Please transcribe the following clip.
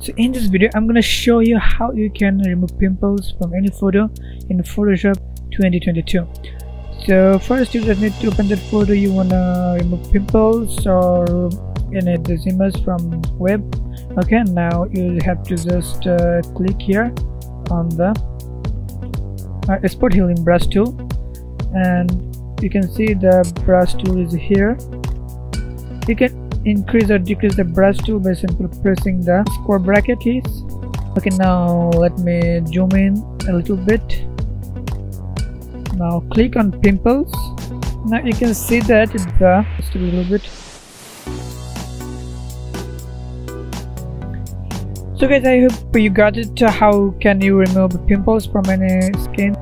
So in this video I'm gonna show you how you can remove pimples from any photo in Photoshop 2022. So first you just need to open that photo you wanna remove pimples or any this image from web. Okay, now you have to just click here on the export healing brush tool, and you can see the brush tool is here. You can increase or decrease the brush tool by simply pressing the square bracket keys. Okay, now let me zoom in a little bit. Now click on pimples. Now you can see that it's just a little bit. So guys, I hope you got it. How can you remove pimples from any skin?